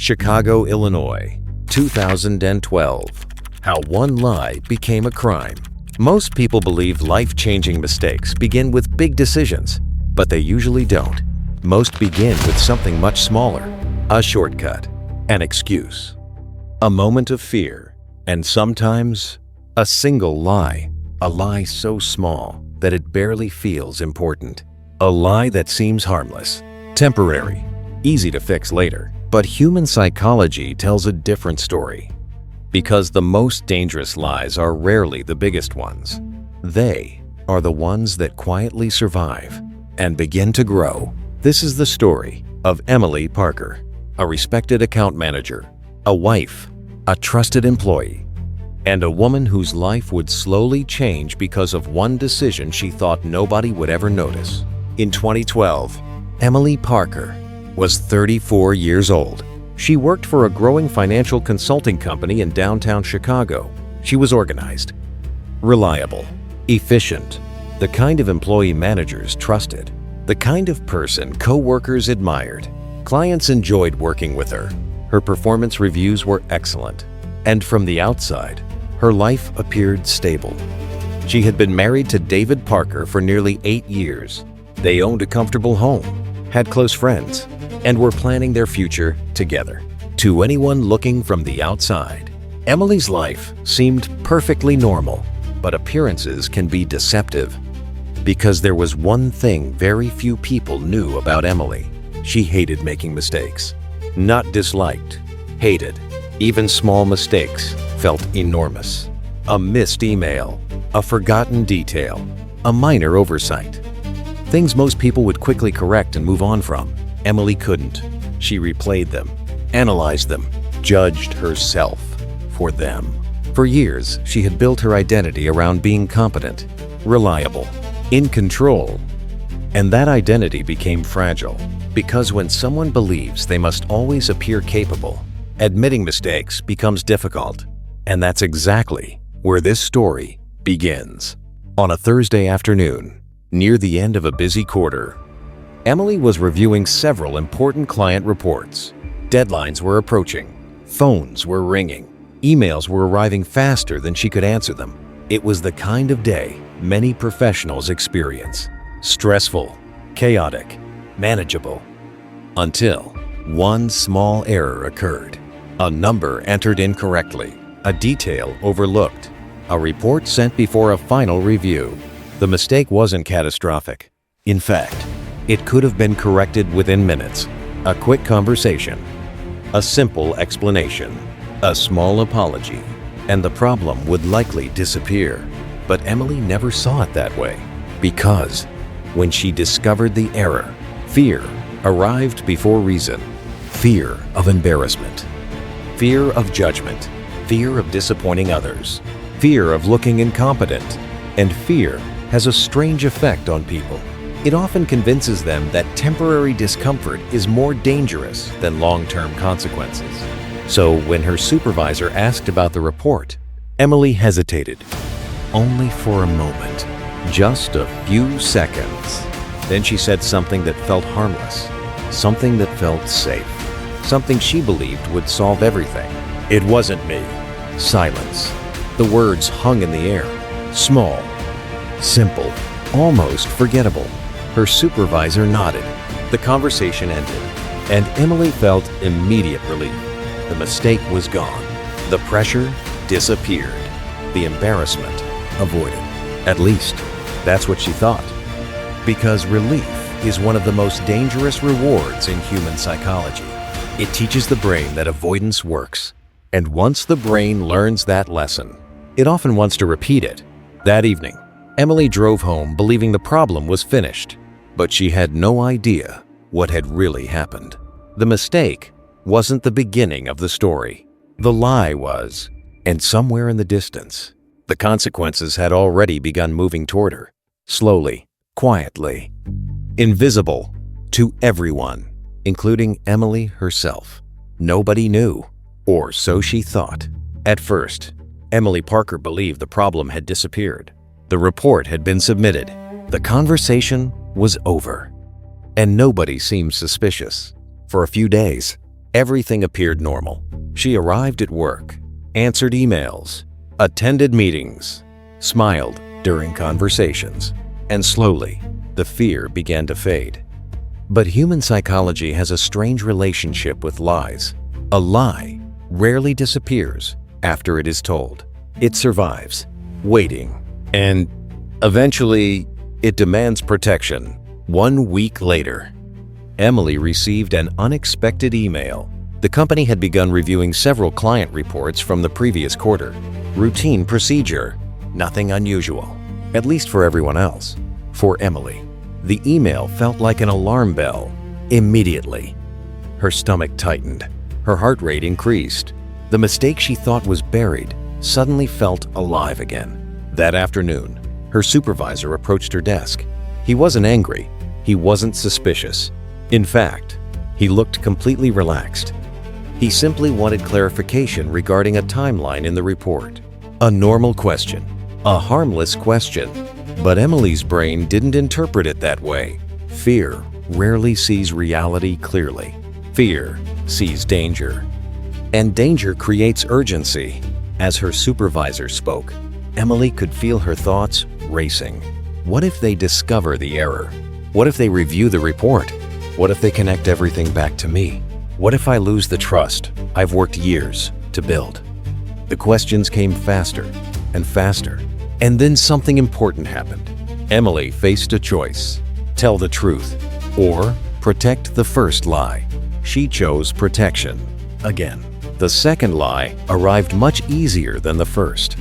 Chicago, Illinois, 2012. How one lie became a crime. Most people believe life-changing mistakes begin with big decisions, but they usually don't. Most begin with something much smaller, a shortcut, an excuse, a moment of fear, and sometimes a single lie, a lie so small that it barely feels important. A lie that seems harmless, temporary, easy to fix later. But human psychology tells a different story. Because the most dangerous lies are rarely the biggest ones. They are the ones that quietly survive and begin to grow. This is the story of Emily Parker, a respected account manager, a wife, a trusted employee, and a woman whose life would slowly change because of one decision she thought nobody would ever notice. In 2012, Emily Parker was 34 years old. She worked for a growing financial consulting company in downtown Chicago. She was organized, reliable, efficient, the kind of employee managers trusted, the kind of person co-workers admired. Clients enjoyed working with her. Her performance reviews were excellent, and from the outside, her life appeared stable. She had been married to David Parker for nearly 8 years. They owned a comfortable home, had close friends, and were planning their future together. To anyone looking from the outside, Emily's life seemed perfectly normal, but appearances can be deceptive. Because there was one thing very few people knew about Emily. She hated making mistakes. Not disliked, hated. Even small mistakes felt enormous. A missed email, a forgotten detail, a minor oversight. Things most people would quickly correct and move on from. Emily couldn't. She replayed them, analyzed them, judged herself for them. For years, she had built her identity around being competent, reliable, in control. And that identity became fragile, because when someone believes they must always appear capable, admitting mistakes becomes difficult. And that's exactly where this story begins. On a Thursday afternoon, near the end of a busy quarter, Emily was reviewing several important client reports. Deadlines were approaching, phones were ringing, emails were arriving faster than she could answer them. It was the kind of day many professionals experience. Stressful, chaotic, manageable. Until one small error occurred. A number entered incorrectly, a detail overlooked, a report sent before a final review. The mistake wasn't catastrophic. In fact, it could have been corrected within minutes. A quick conversation, a simple explanation, a small apology, and the problem would likely disappear. But Emily never saw it that way, because when she discovered the error, fear arrived before reason. Fear of embarrassment, fear of judgment, fear of disappointing others, fear of looking incompetent, and fear has a strange effect on people. It often convinces them that temporary discomfort is more dangerous than long-term consequences. So when her supervisor asked about the report, Emily hesitated, only for a moment, just a few seconds. Then she said something that felt harmless, something that felt safe, something she believed would solve everything. It wasn't me. Silence. The words hung in the air, small, simple, almost forgettable. Her supervisor nodded. The conversation ended, and Emily felt immediate relief. The mistake was gone. The pressure disappeared. The embarrassment avoided. At least, that's what she thought. Because relief is one of the most dangerous rewards in human psychology. It teaches the brain that avoidance works. And once the brain learns that lesson, it often wants to repeat it. That evening, Emily drove home believing the problem was finished. But she had no idea what had really happened. The mistake wasn't the beginning of the story. The lie was, and somewhere in the distance, the consequences had already begun moving toward her, slowly, quietly, invisible to everyone, including Emily herself. Nobody knew, or so she thought. At first, Emily Parker believed the problem had disappeared. The report had been submitted. The conversation was over, and nobody seemed suspicious. For a few days, Everything appeared normal. She arrived at work, answered emails, attended meetings, smiled during conversations, and slowly, the fear began to fade. But human psychology has a strange relationship with lies. A lie rarely disappears after it is told. It survives, waiting, and eventually, it demands protection. 1 week later, Emily received an unexpected email. The company had begun reviewing several client reports from the previous quarter. Routine procedure, nothing unusual, at least for everyone else. For Emily, the email felt like an alarm bell. Immediately, her stomach tightened, her heart rate increased. The mistake she thought was buried suddenly felt alive again. That afternoon, her supervisor approached her desk. He wasn't angry. He wasn't suspicious. In fact, he looked completely relaxed. He simply wanted clarification regarding a timeline in the report. A normal question, a harmless question. But Emily's brain didn't interpret it that way. Fear rarely sees reality clearly. Fear sees danger. And danger creates urgency. As her supervisor spoke, Emily could feel her thoughts racing. What if they discover the error? What if they review the report? What if they connect everything back to me? What if I lose the trust I've worked years to build? The questions came faster and faster, and then something important happened. Emily faced a choice: tell the truth or protect the first lie. She chose protection. Again, the second lie arrived much easier than the first,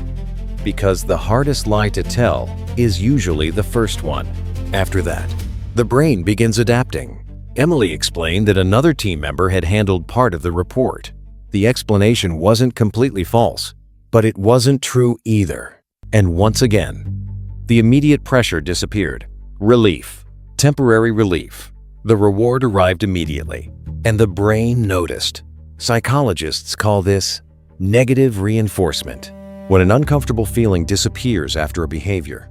because the hardest lie to tell is usually the first one. After that, the brain begins adapting. Emily explained that another team member had handled part of the report. The explanation wasn't completely false, but it wasn't true either. And once again, the immediate pressure disappeared. Relief, temporary relief. The reward arrived immediately, and the brain noticed. Psychologists call this negative reinforcement. When an uncomfortable feeling disappears after a behavior,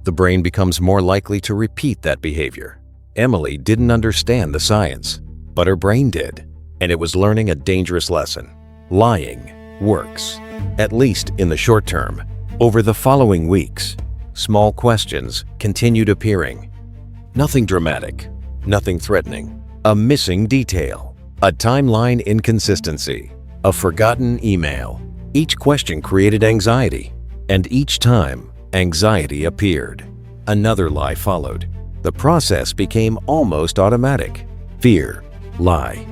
the brain becomes more likely to repeat that behavior. Emily didn't understand the science, but her brain did, and it was learning a dangerous lesson. Lying works, at least in the short term. Over the following weeks, small questions continued appearing. Nothing dramatic, nothing threatening. A missing detail, a timeline inconsistency, a forgotten email. Each question created anxiety, and each time anxiety appeared, another lie followed. The process became almost automatic. Fear, lie,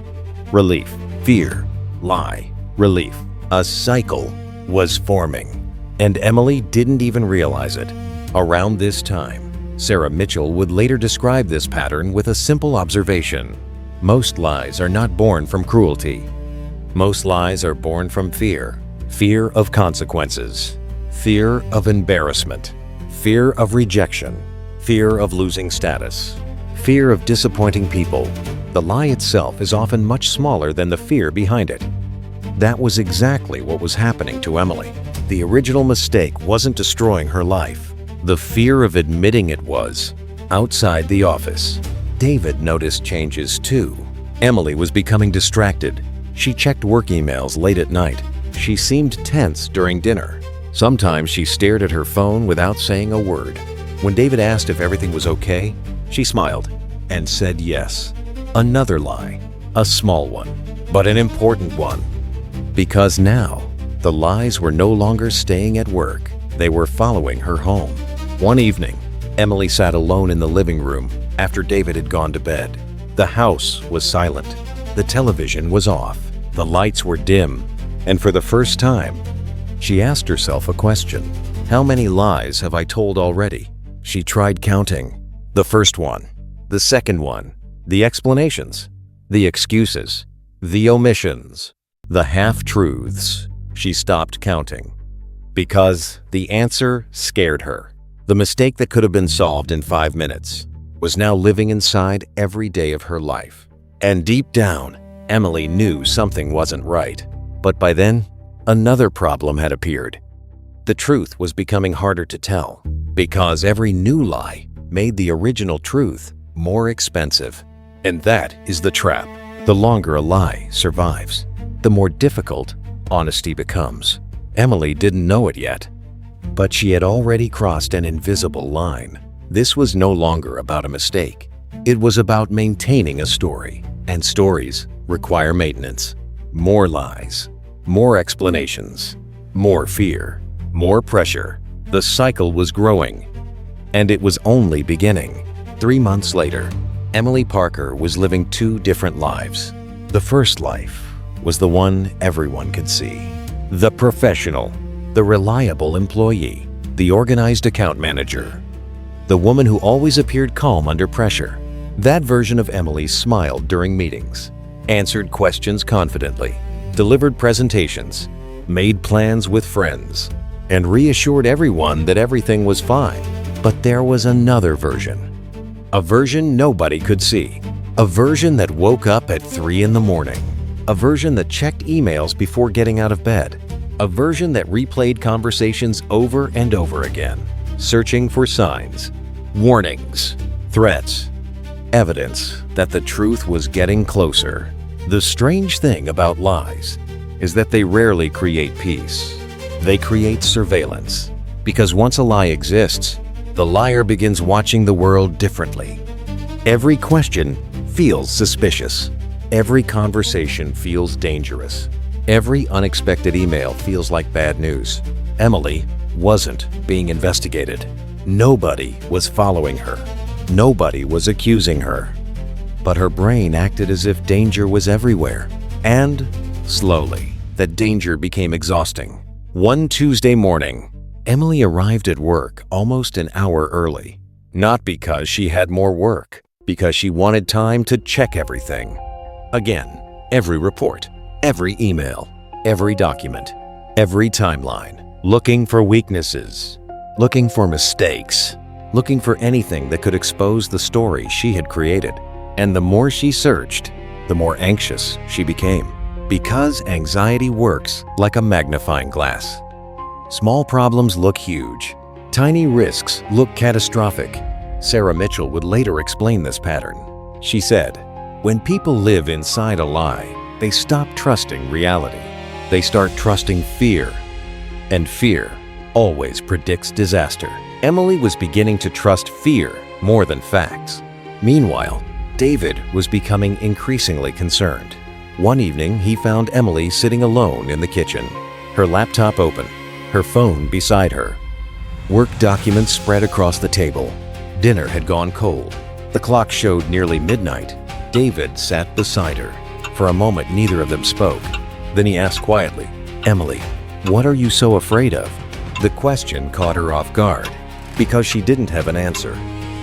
relief, fear, lie, relief. A cycle was forming, and Emily didn't even realize it. Around this time, Sarah Mitchell would later describe this pattern with a simple observation. Most lies are not born from cruelty. Most lies are born from fear. Fear of consequences, fear of embarrassment, fear of rejection, fear of losing status, fear of disappointing people. The lie itself is often much smaller than the fear behind it. That was exactly what was happening to Emily. The original mistake wasn't destroying her life. The fear of admitting it was. Outside the office, David noticed changes too. Emily was becoming distracted. She checked work emails late at night. She seemed tense during dinner. Sometimes she stared at her phone without saying a word. When David asked if everything was okay, she smiled and said yes. Another lie, a small one, but an important one. Because now, the lies were no longer staying at work. They were following her home. One evening, Emily sat alone in the living room after David had gone to bed. The house was silent. The television was off. The lights were dim. And for the first time, she asked herself a question. How many lies have I told already? She tried counting. The first one, the second one, the explanations, the excuses, the omissions, the half-truths. She stopped counting because the answer scared her. The mistake that could have been solved in 5 minutes was now living inside every day of her life. And deep down, Emily knew something wasn't right. But by then, another problem had appeared. The truth was becoming harder to tell because every new lie made the original truth more expensive. And that is the trap. The longer a lie survives, the more difficult honesty becomes. Emily didn't know it yet, but she had already crossed an invisible line. This was no longer about a mistake. It was about maintaining a story, and stories require maintenance. More lies, more explanations, more fear, more pressure. The cycle was growing, and it was only beginning. 3 months later, Emily Parker was living 2 different lives. The first life was the one everyone could see. The professional, the reliable employee, the organized account manager, the woman who always appeared calm under pressure. That version of Emily smiled during meetings, answered questions confidently, delivered presentations, made plans with friends, and reassured everyone that everything was fine. But there was another version. A version nobody could see. A version that woke up at 3 in the morning. A version that checked emails before getting out of bed. A version that replayed conversations over and over again, searching for signs, warnings, threats, evidence that the truth was getting closer. The strange thing about lies is that they rarely create peace. They create surveillance, because once a lie exists, the liar begins watching the world differently. Every question feels suspicious. Every conversation feels dangerous. Every unexpected email feels like bad news. Emily wasn't being investigated. Nobody was following her. Nobody was accusing her. But her brain acted as if danger was everywhere. And, slowly, that danger became exhausting. One Tuesday morning, Emily arrived at work almost an hour early. Not because she had more work, because she wanted time to check everything. Again, every report, every email, every document, every timeline, looking for weaknesses, looking for mistakes, looking for anything that could expose the story she had created. And the more she searched, the more anxious she became. Because anxiety works like a magnifying glass. Small problems look huge. Tiny risks look catastrophic. Sarah Mitchell would later explain this pattern. She said, "When people live inside a lie, they stop trusting reality. They start trusting fear. And fear always predicts disaster." Emily was beginning to trust fear more than facts. Meanwhile, David was becoming increasingly concerned. One evening, he found Emily sitting alone in the kitchen, her laptop open, her phone beside her. Work documents spread across the table. Dinner had gone cold. The clock showed nearly midnight. David sat beside her. For a moment, neither of them spoke. Then he asked quietly, "Emily, what are you so afraid of?" The question caught her off guard, because she didn't have an answer.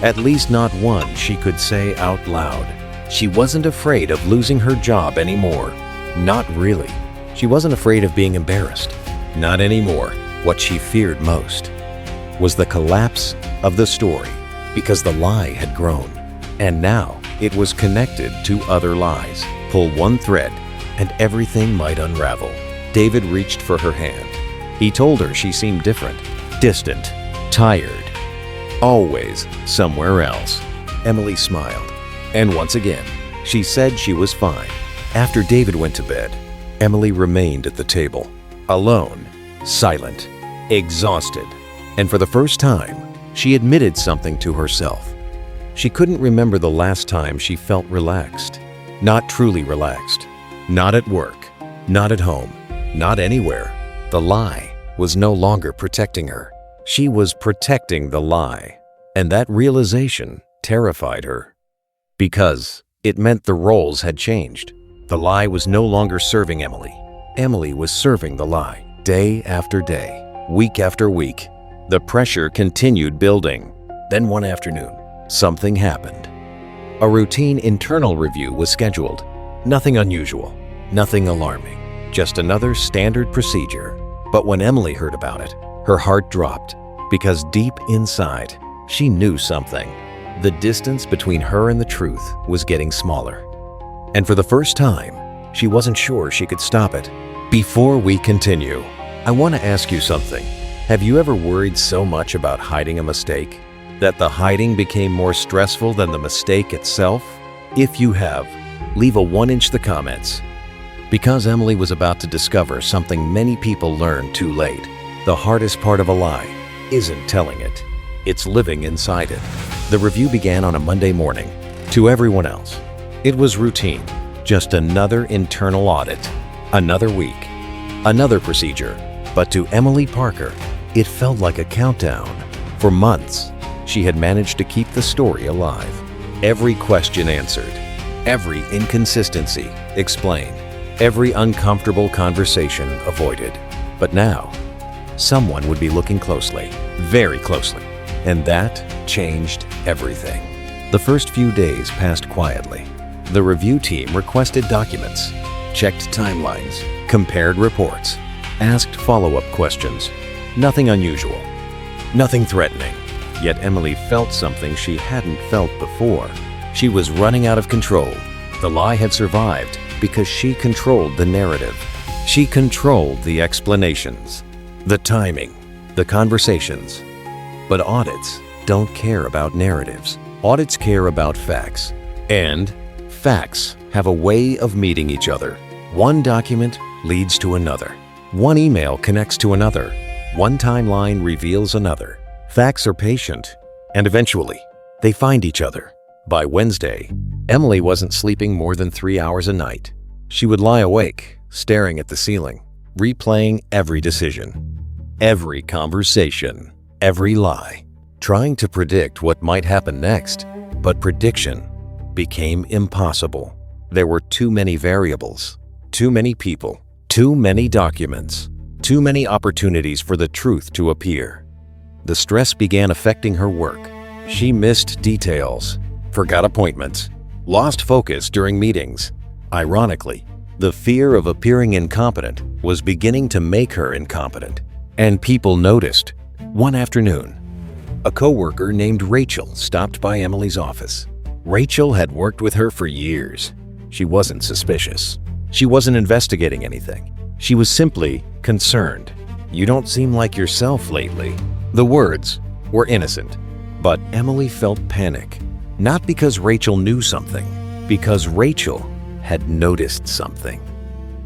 At least not one she could say out loud. She wasn't afraid of losing her job anymore. Not really. She wasn't afraid of being embarrassed. Not anymore. What she feared most was the collapse of the story, because the lie had grown. And now it was connected to other lies. Pull one thread, and everything might unravel. David reached for her hand. He told her she seemed different, distant, tired, always somewhere else. Emily smiled. And once again, she said she was fine. After David went to bed, Emily remained at the table, alone, silent, exhausted. And for the first time, she admitted something to herself. She couldn't remember the last time she felt relaxed. Not truly relaxed. Not at work. Not at home. Not anywhere. The lie was no longer protecting her. She was protecting the lie. And that realization terrified her. Because it meant the roles had changed. The lie was no longer serving Emily. Emily was serving the lie. Day after day, week after week, the pressure continued building. Then one afternoon, something happened. A routine internal review was scheduled. Nothing unusual, nothing alarming, just another standard procedure. But when Emily heard about it, her heart dropped, because deep inside, she knew something. The distance between her and the truth was getting smaller. And for the first time, she wasn't sure she could stop it. Before we continue, I want to ask you something. Have you ever worried so much about hiding a mistake that the hiding became more stressful than the mistake itself? If you have, Leave a 1-inch the comments. Because Emily was about to discover something many people learn too late. The hardest part of a lie isn't telling it. It's living inside it. The review began on a Monday morning. To everyone else, it was routine. Just another internal audit. Another week. Another procedure. But to Emily Parker, it felt like a countdown. For months, she had managed to keep the story alive. Every question answered. Every inconsistency explained. Every uncomfortable conversation avoided. But now, someone would be looking closely, very closely, and that changed everything. The first few days passed quietly. The review team requested documents, checked timelines, compared reports, asked follow-up questions. Nothing unusual, nothing threatening. Yet Emily felt something she hadn't felt before. She was running out of control. The lie had survived because she controlled the narrative. She controlled the explanations, the timing, the conversations. But audits don't care about narratives. Audits care about facts. And facts have a way of meeting each other. One document leads to another. One email connects to another. One timeline reveals another. Facts are patient, and eventually, they find each other. By Wednesday, Emily wasn't sleeping more than 3 hours a night. She would lie awake, staring at the ceiling, replaying every decision, every conversation, every lie, trying to predict what might happen next. But prediction became impossible. There were too many variables, too many people, too many documents, too many opportunities for the truth to appear. The stress began affecting her work. She missed details, forgot appointments, lost focus during meetings. Ironically, the fear of appearing incompetent was beginning to make her incompetent. And people noticed. One afternoon, a coworker named Rachel stopped by Emily's office. Rachel had worked with her for years. She wasn't suspicious. She wasn't investigating anything. She was simply concerned. "You don't seem like yourself lately." The words were innocent, but Emily felt panic. Not because Rachel knew something, because Rachel had noticed something.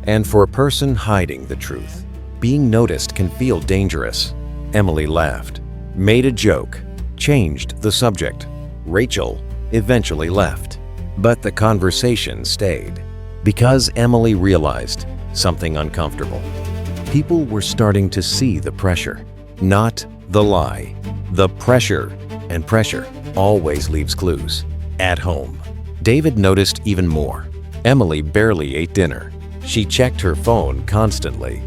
And for a person hiding the truth, being noticed can feel dangerous. Emily laughed, made a joke, changed the subject. Rachel eventually left, but the conversation stayed. Because Emily realized something uncomfortable. People were starting to see the pressure, not the lie. The pressure, and pressure always leaves clues. At home, David noticed even more. Emily barely ate dinner. She checked her phone constantly.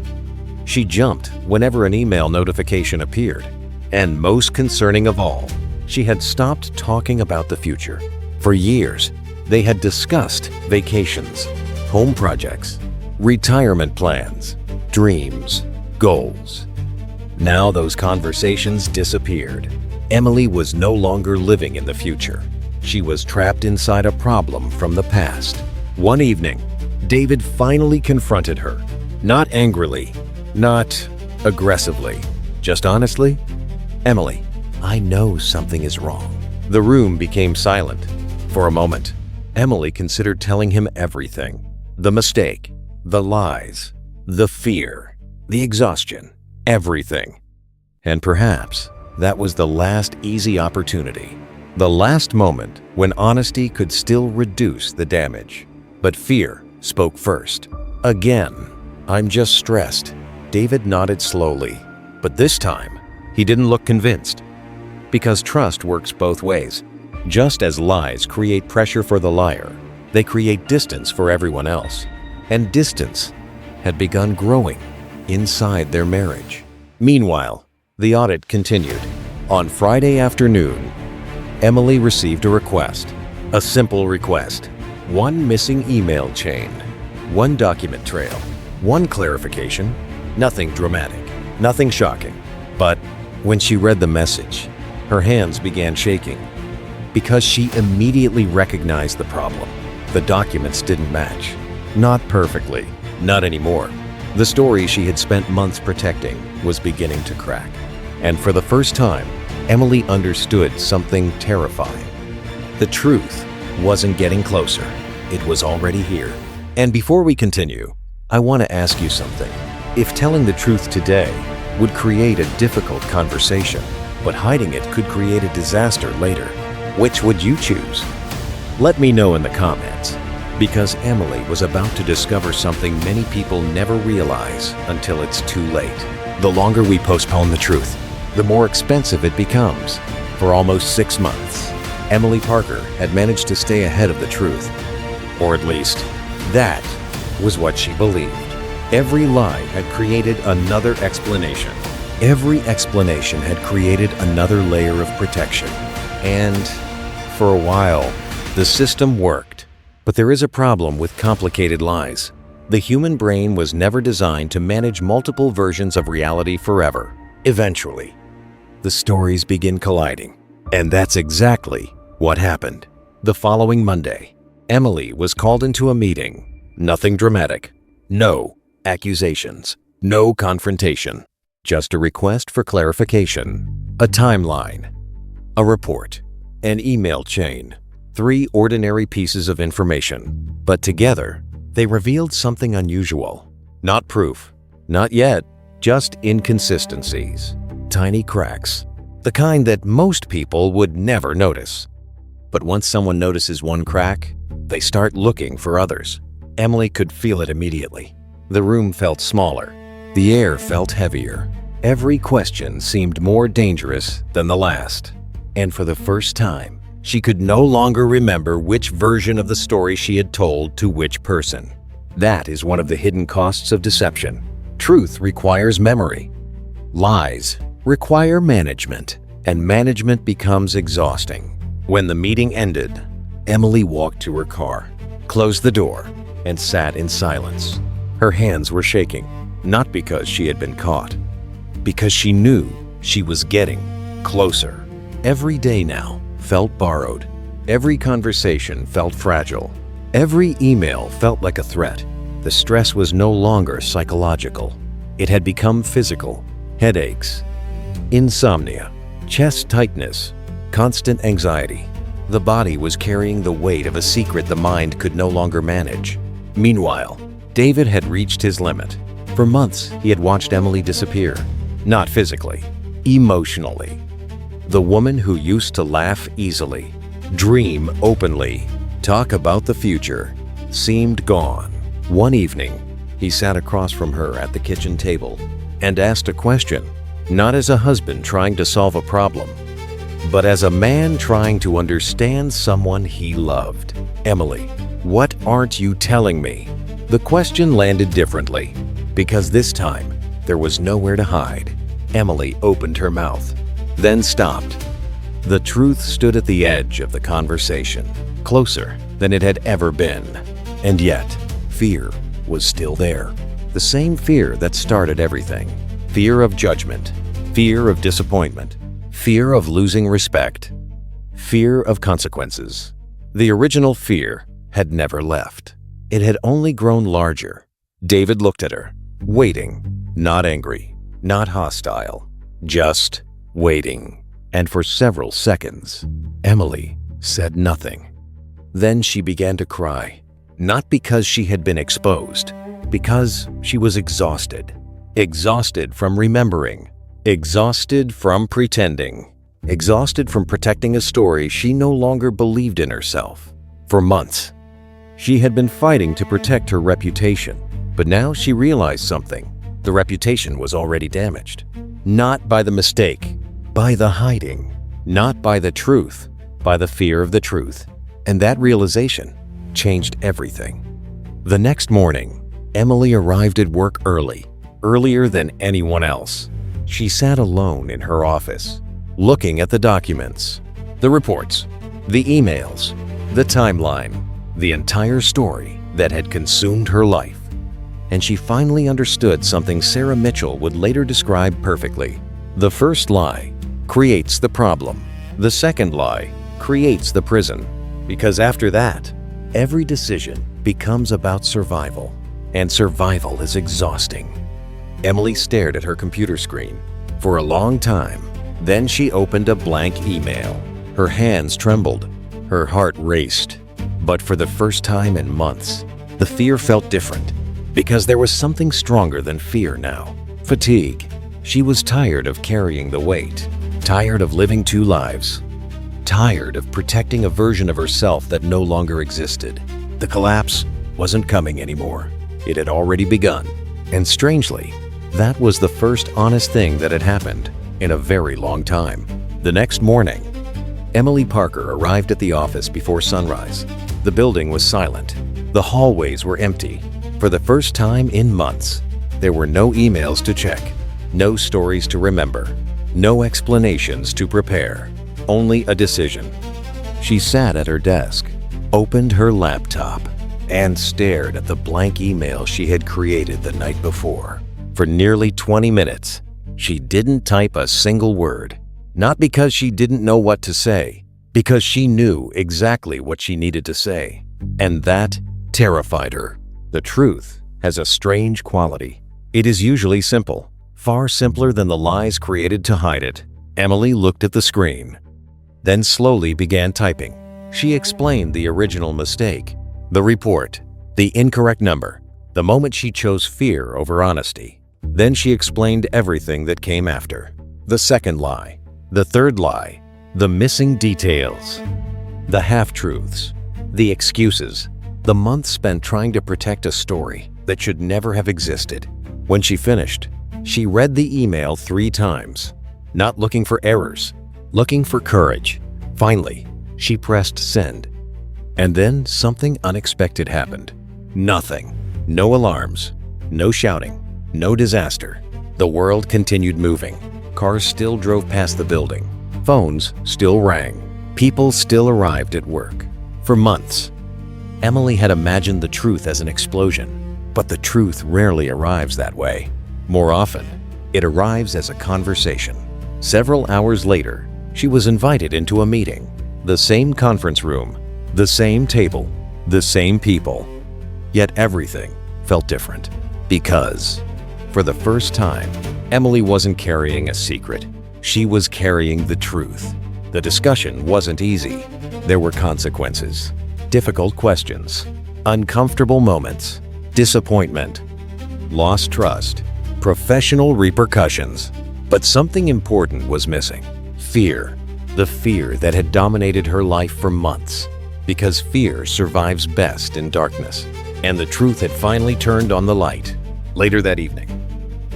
She jumped whenever an email notification appeared. And most concerning of all, she had stopped talking about the future. For years, they had discussed vacations, home projects, retirement plans, dreams, goals. Now those conversations disappeared. Emily was no longer living in the future. She was trapped inside a problem from the past. One evening, David finally confronted her. Not angrily, not aggressively, just honestly. "Emily, I know something is wrong." The room became silent. For a moment, Emily considered telling him everything. The mistake, the lies, the fear, the exhaustion, everything. And perhaps that was the last easy opportunity. The last moment when honesty could still reduce the damage. But fear spoke first. "Again, I'm just stressed." David nodded slowly, but this time, he didn't look convinced. Because trust works both ways. Just as lies create pressure for the liar, they create distance for everyone else. And distance had begun growing inside their marriage. Meanwhile, the audit continued. On Friday afternoon, Emily received a request. A simple request. One missing email chain. One document trail. One clarification. Nothing dramatic. Nothing shocking. But when she read the message, her hands began shaking. Because she immediately recognized the problem. The documents didn't match. Not perfectly. Not anymore. The story she had spent months protecting was beginning to crack. And for the first time, Emily understood something terrifying. The truth wasn't getting closer. it was already here. And before we continue, I want to ask you something. If telling the truth today would create a difficult conversation, but hiding it could create a disaster later, which would you choose? Let me know in the comments, because Emily was about to discover something many people never realize until it's too late. The longer we postpone the truth, the more expensive it becomes. For almost 6 months, Emily Parker had managed to stay ahead of the truth. Or at least, that was what she believed. Every lie had created another explanation. Every explanation had created another layer of protection. And for a while, the system worked. But there is a problem with complicated lies. The human brain was never designed to manage multiple versions of reality forever. Eventually, the stories begin colliding. And that's exactly what happened. The following Monday, Emily was called into a meeting. Nothing dramatic. No accusations. No confrontation. Just a request for clarification. A timeline. A report. An email chain. 3 ordinary pieces of information. But together, they revealed something unusual. Not proof. Not yet. Just inconsistencies. Tiny cracks. The kind that most people would never notice. But once someone notices one crack, they start looking for others. Emily could feel it immediately. The room felt smaller. The air felt heavier. Every question seemed more dangerous than the last. And for the first time, she could no longer remember which version of the story she had told to which person. That is one of the hidden costs of deception. Truth requires memory. Lies require management, and management becomes exhausting. When the meeting ended, Emily walked to her car, closed the door, and sat in silence. Her hands were shaking, not because she had been caught, because she knew she was getting closer. Every day now felt borrowed. Every conversation felt fragile. Every email felt like a threat. The stress was no longer psychological. It had become physical. Headaches, insomnia, chest tightness, constant anxiety. The body was carrying the weight of a secret the mind could no longer manage. Meanwhile, David had reached his limit. For months, he had watched Emily disappear. Not physically, emotionally. The woman who used to laugh easily, dream openly, talk about the future, seemed gone. One evening, he sat across from her at the kitchen table and asked a question, not as a husband trying to solve a problem, but as a man trying to understand someone he loved. Emily, what aren't you telling me? The question landed differently, because this time, there was nowhere to hide. Emily opened her mouth, then stopped. The truth stood at the edge of the conversation, closer than it had ever been. And yet, fear was still there. The same fear that started everything. Fear of judgment, fear of disappointment, fear of losing respect, fear of consequences. The original fear had never left. It had only grown larger. David looked at her, waiting, not angry, not hostile, just waiting. And for several seconds, Emily said nothing. Then she began to cry, not because she had been exposed, because she was exhausted. Exhausted from remembering, exhausted from pretending, exhausted from protecting a story she no longer believed in herself. For months, she had been fighting to protect her reputation, but now she realized something. The reputation was already damaged. Not by the mistake, by the hiding. Not by the truth, by the fear of the truth. And that realization changed everything. The next morning, Emily arrived at work early, earlier than anyone else. She sat alone in her office, looking at the documents, the reports, the emails, the timeline, the entire story that had consumed her life. And she finally understood something Sarah Mitchell would later describe perfectly. The first lie creates the problem. The second lie creates the prison. Because after that, every decision becomes about survival. And survival is exhausting. Emily stared at her computer screen for a long time. Then she opened a blank email. Her hands trembled. Her heart raced. But for the first time in months, the fear felt different, because there was something stronger than fear now. Fatigue. She was tired of carrying the weight, tired of living two lives, tired of protecting a version of herself that no longer existed. The collapse wasn't coming anymore. It had already begun. And strangely, that was the first honest thing that had happened in a very long time. The next morning, Emily Parker arrived at the office before sunrise. The building was silent. The hallways were empty. For the first time in months, there were no emails to check, no stories to remember, no explanations to prepare, only a decision. She sat at her desk, opened her laptop, and stared at the blank email she had created the night before. For nearly 20 minutes, she didn't type a single word. Not because she didn't know what to say, because she knew exactly what she needed to say. And that terrified her. The truth has a strange quality. It is usually simple, far simpler than the lies created to hide it. Emily looked at the screen, then slowly began typing. She explained the original mistake, the report, the incorrect number, the moment she chose fear over honesty. Then she explained everything that came after. The second lie, the third lie, the missing details, the half-truths, the excuses, the months spent trying to protect a story that should never have existed. When she finished, she read the email 3 times, not looking for errors, looking for courage. Finally, she pressed send. And then something unexpected happened. Nothing. No alarms, no shouting, no disaster. The world continued moving. Cars still drove past the building. Phones still rang. People still arrived at work. For months, Emily had imagined the truth as an explosion, but the truth rarely arrives that way. More often, it arrives as a conversation. Several hours later, she was invited into a meeting. The same conference room, the same table, the same people. Yet everything felt different. Because, for the first time, Emily wasn't carrying a secret. She was carrying the truth. The discussion wasn't easy. There were consequences, difficult questions, uncomfortable moments, disappointment, lost trust, professional repercussions. But something important was missing. Fear. The fear that had dominated her life for months. Because fear survives best in darkness. And the truth had finally turned on the light. Later that evening,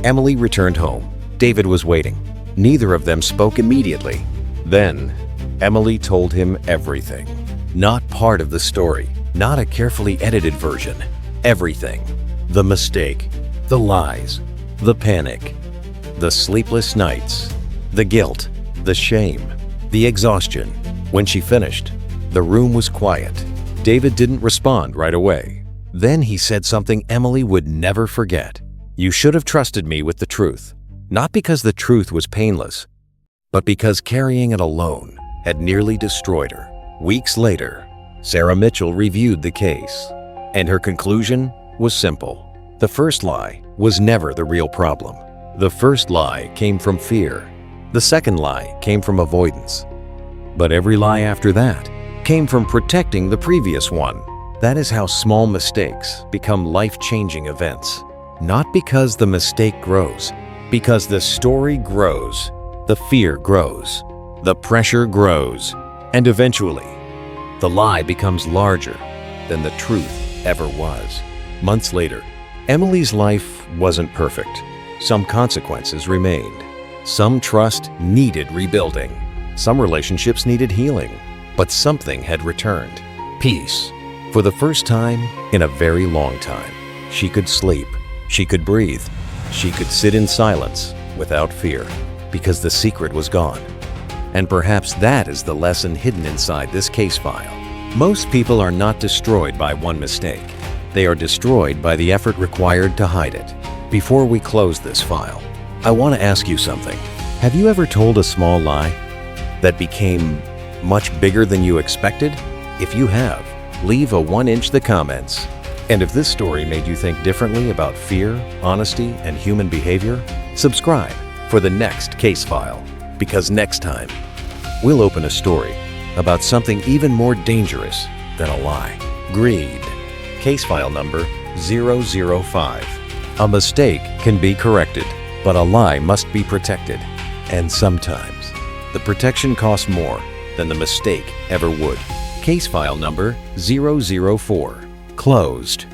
Emily returned home. David was waiting. Neither of them spoke immediately. Then, Emily told him everything. Not part of the story, not a carefully edited version. Everything. The mistake, the lies, the panic, the sleepless nights, the guilt, the shame, the exhaustion. When she finished, the room was quiet. David didn't respond right away. Then he said something Emily would never forget. "You should have trusted me with the truth." Not because the truth was painless, but because carrying it alone had nearly destroyed her. Weeks later, Sarah Mitchell reviewed the case, and her conclusion was simple. The first lie was never the real problem. The first lie came from fear. The second lie came from avoidance. But every lie after that came from protecting the previous one. That is how small mistakes become life-changing events. Not because the mistake grows, because the story grows, the fear grows, the pressure grows, and eventually, the lie becomes larger than the truth ever was. Months later, Emily's life wasn't perfect. Some consequences remained. Some trust needed rebuilding. Some relationships needed healing. But something had returned. Peace. For the first time in a very long time, she could sleep. She could breathe. She could sit in silence without fear, because the secret was gone. And perhaps that is the lesson hidden inside this case file. Most people are not destroyed by one mistake. They are destroyed by the effort required to hide it. Before we close this file, I want to ask you something. Have you ever told a small lie that became much bigger than you expected? If you have, leave a 1-inch in the comments. And if this story made you think differently about fear, honesty, and human behavior, subscribe for the next case file, because next time, we'll open a story about something even more dangerous than a lie. Greed. Case file number 005. A mistake can be corrected, but a lie must be protected. And sometimes, the protection costs more than the mistake ever would. Case file number 004. Closed.